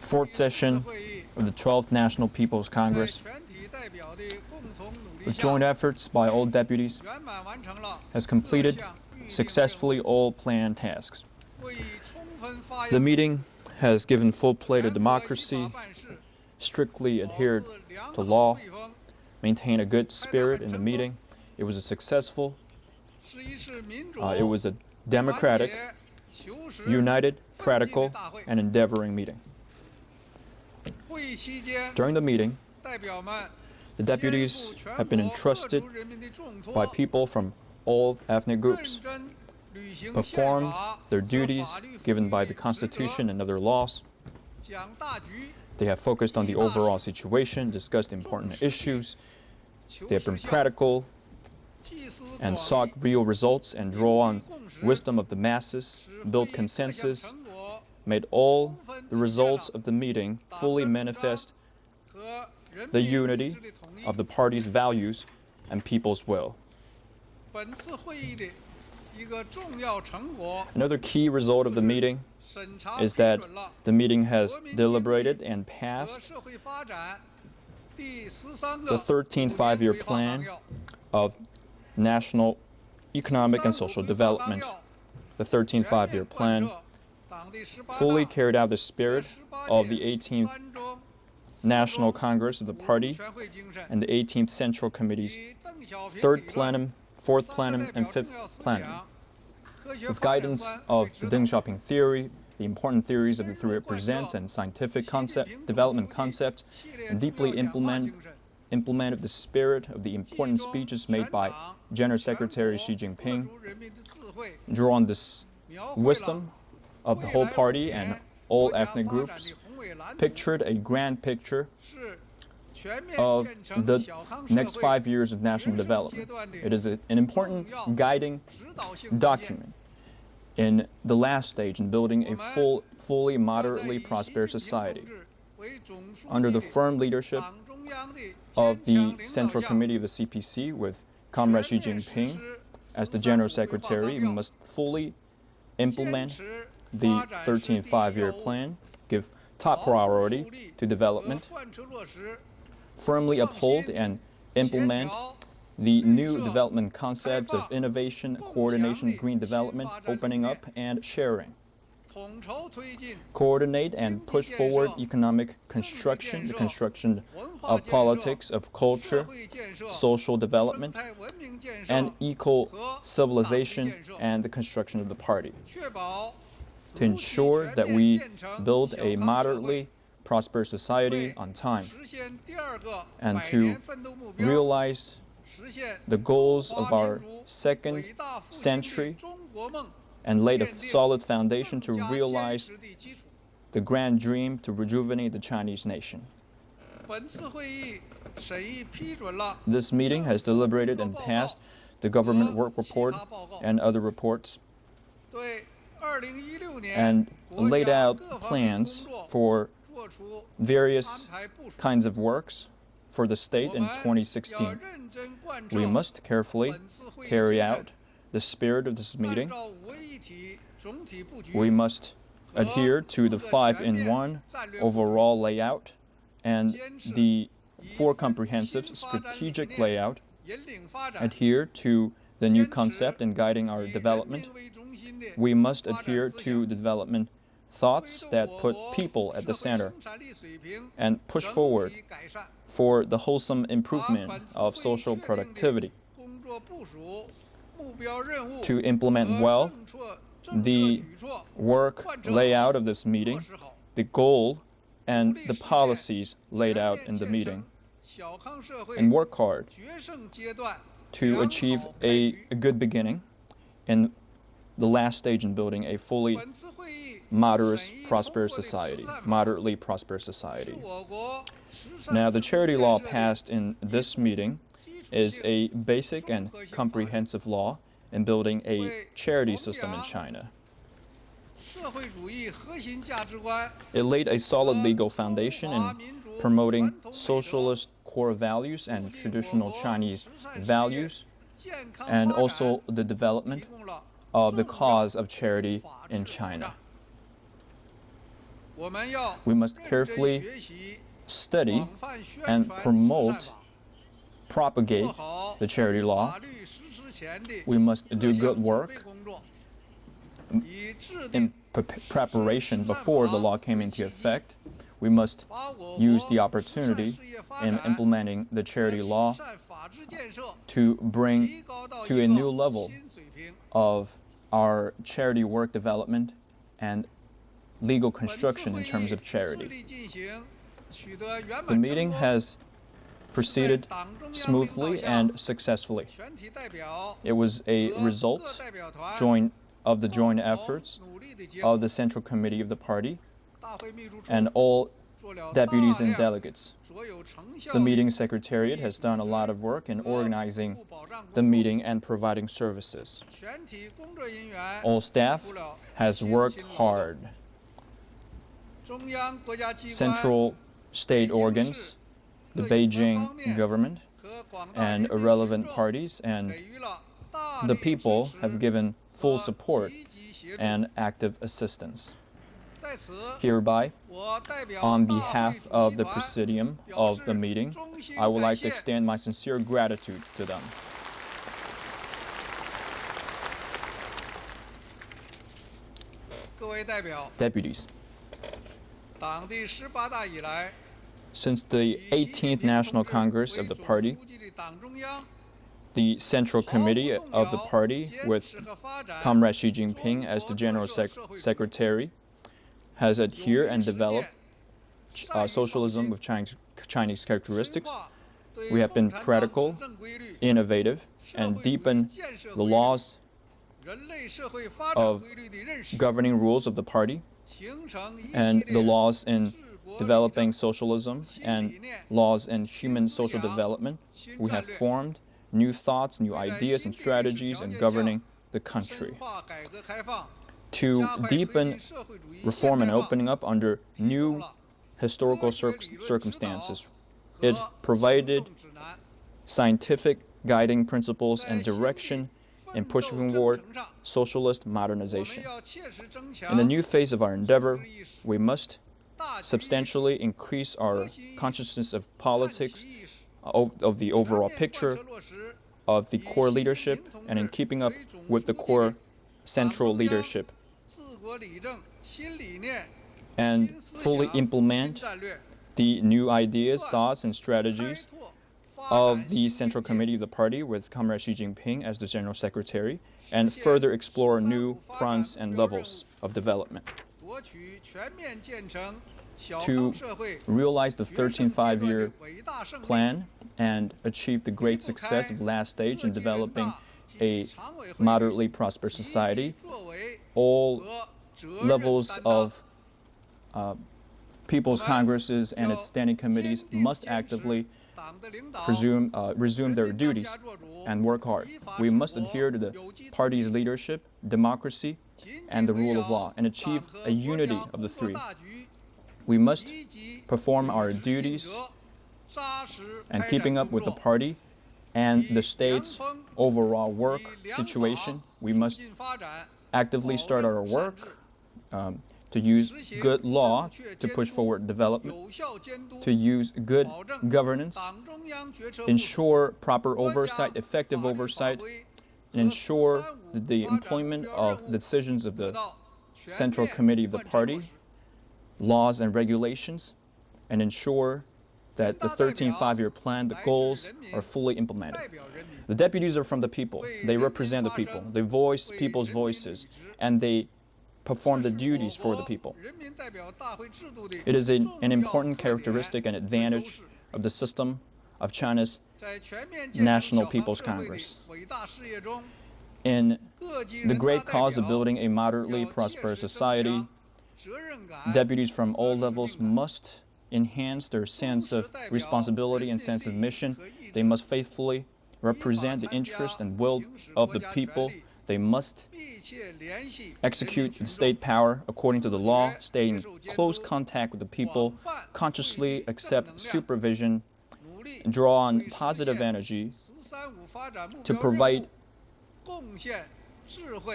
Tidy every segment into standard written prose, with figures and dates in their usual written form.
Fourth session of the 12th National People's Congress, with joint efforts by all deputies, has completed successfully all planned tasks. The meeting has given full play to democracy, strictly adhered to law, maintained a good spirit in the meeting. It was a successful, it was a democratic, united, practical, and endeavoring meeting. During the meeting, the deputies have been entrusted by people from all ethnic groups, performed their duties given by the Constitution and other laws. They have focused on the overall situation, discussed important issues. They have been practical and sought real results and draw on wisdom of the masses, build consensus, made all the results of the meeting fully manifest the unity of the party's values and people's will. Another key result of the meeting is that the meeting has deliberated and passed the 13th five-year plan of national economic and social development. The 13th five-year plan fully carried out the spirit of the 18th National Congress of the Party and the 18th Central Committee's third plenum, fourth plenum, and fifth plenum. With guidance of the Deng Xiaoping theory, the important theories of the theory it presents, and scientific development concepts, and deeply implemented the spirit of the important speeches made by General Secretary Xi Jinping, draw on this wisdom of the whole party and all ethnic groups, pictured a grand picture of the next 5 years of national development. It is an important guiding document in the last stage in building a fully moderately prosperous society. Under the firm leadership of the Central Committee of the CPC with Comrade Xi Jinping as the General Secretary, we must fully implement the 13th five-year plan, give top priority to development, firmly uphold and implement the new development concepts of innovation, coordination, green development, opening up, and sharing. Coordinate and push forward economic construction, the construction of politics, of culture, social development, and eco-civilization, and the construction of the party. To ensure that we build a moderately prosperous society on time, and to realize the goals of our second century and laid a solid foundation to realize the grand dream to rejuvenate the Chinese nation. This meeting has deliberated and passed the government work report and other reports, and laid out plans for various kinds of works for the state in 2016. We must carefully carry out the spirit of this meeting. We must adhere to the 5-in-1 overall layout and the 4 comprehensive strategic layout, adhere to the new concept in guiding our development. We must adhere to the development thoughts that put people at the center and push forward for the wholesome improvement of social productivity. To implement well the work layout of this meeting, the goal and the policies laid out in the meeting, and work hard to achieve a good beginning in the last stage in building a fully moderately prosperous society. Now, the charity law passed in this meeting is a basic and comprehensive law in building a charity system in China. It laid a solid legal foundation in promoting socialist core values and traditional Chinese values, and also the development of the cause of charity in China. We must carefully study and promote, propagate the charity law. We must do good work in preparation before the law came into effect. We must use the opportunity in implementing the charity law to bring to a new level of our charity work development and legal construction in terms of charity. The meeting has proceeded smoothly and successfully. It was a result of the joint efforts of the Central Committee of the party and all deputies and delegates. The meeting secretariat has done a lot of work in organizing the meeting and providing services. All staff has worked hard. Central state organs, the Beijing government, and relevant parties and the people have given full support and active assistance. Hereby, on behalf of the Presidium of the meeting, I would like to extend my sincere gratitude to them. Deputies, since the 18th National Congress of the party, the Central Committee of the party, with Comrade Xi Jinping as the General Secretary, has adhered and developed socialism with Chinese characteristics. We have been practical, innovative, and deepened the laws of governing rules of the party and the laws in developing socialism and laws in human social development. We have formed new thoughts, new ideas, and strategies in governing the country. To deepen reform and opening up under new historical circumstances, it provided scientific guiding principles and direction in pushing forward socialist modernization. In the new phase of our endeavor, we must substantially increase our consciousness of politics, of the overall picture, of the core leadership, and in keeping up with the core central leadership, and fully implement the new ideas, thoughts, and strategies of the Central Committee of the party with Comrade Xi Jinping as the General Secretary, and further explore new fronts and levels of development. To realize the 13th five-year plan and achieve the great success of the last stage in developing a moderately prosperous society, all levels of People's Congresses and its standing committees must actively resume their duties and work hard. We must adhere to the party's leadership, democracy, and the rule of law, and achieve a unity of the three. We must perform our duties and keeping up with the party and the state's overall work situation. We must actively start our work to use good law to push forward development, to use good governance, ensure proper oversight, effective oversight, and ensure the employment of the decisions of the Central Committee of the party, laws and regulations, and ensure that the 13th five-year plan, the goals, are fully implemented. The deputies are from the people. They represent the people. They voice people's voices, and they perform the duties for the people. It is an important characteristic and advantage of the system of China's National People's Congress. In the great cause of building a moderately prosperous society, deputies from all levels must enhance their sense of responsibility and sense of mission. They must faithfully represent the interest and will of the people. They must execute the state power according to the law, stay in close contact with the people, consciously accept supervision, draw on positive energy to provide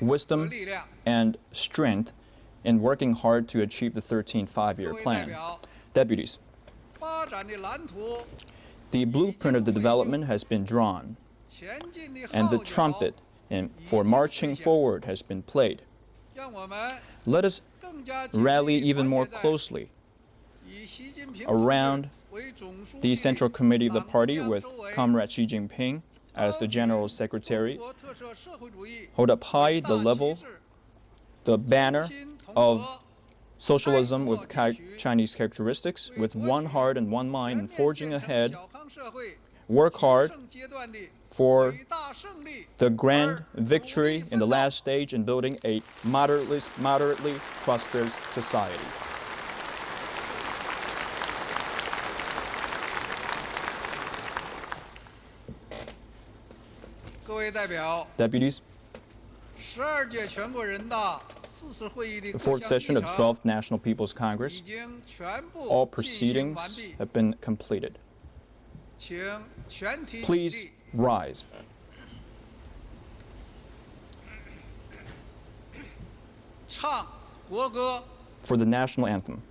wisdom and strength in working hard to achieve the 13th five-year plan. Deputies, the blueprint of the development has been drawn, and the trumpet for marching forward has been played. Let us rally even more closely around the Central Committee of the party with Comrade Xi Jinping as the General Secretary. Hold up high the banner of socialism with Chinese characteristics, with one heart and one mind, and forging ahead. Work hard for the grand victory in the last stage in building a moderately prosperous society. Deputies, the fourth session of the 12th National People's Congress, all proceedings have been completed. Please rise. For the national anthem.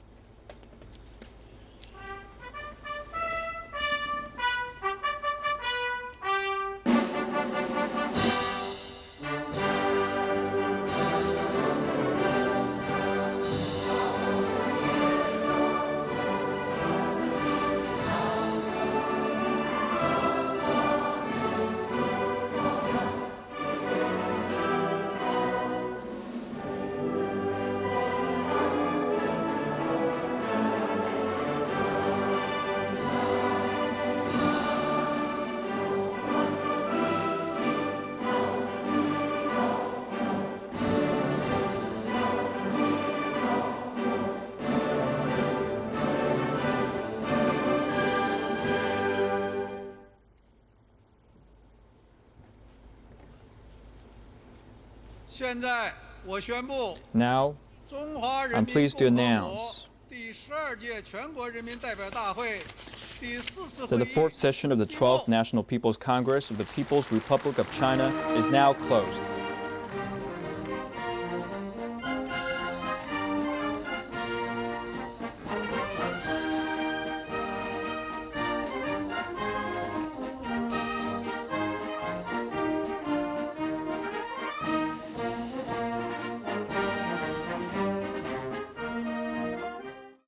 Now, I'm pleased to announce that the fourth session of the 12th National People's Congress of the People's Republic of China is now closed.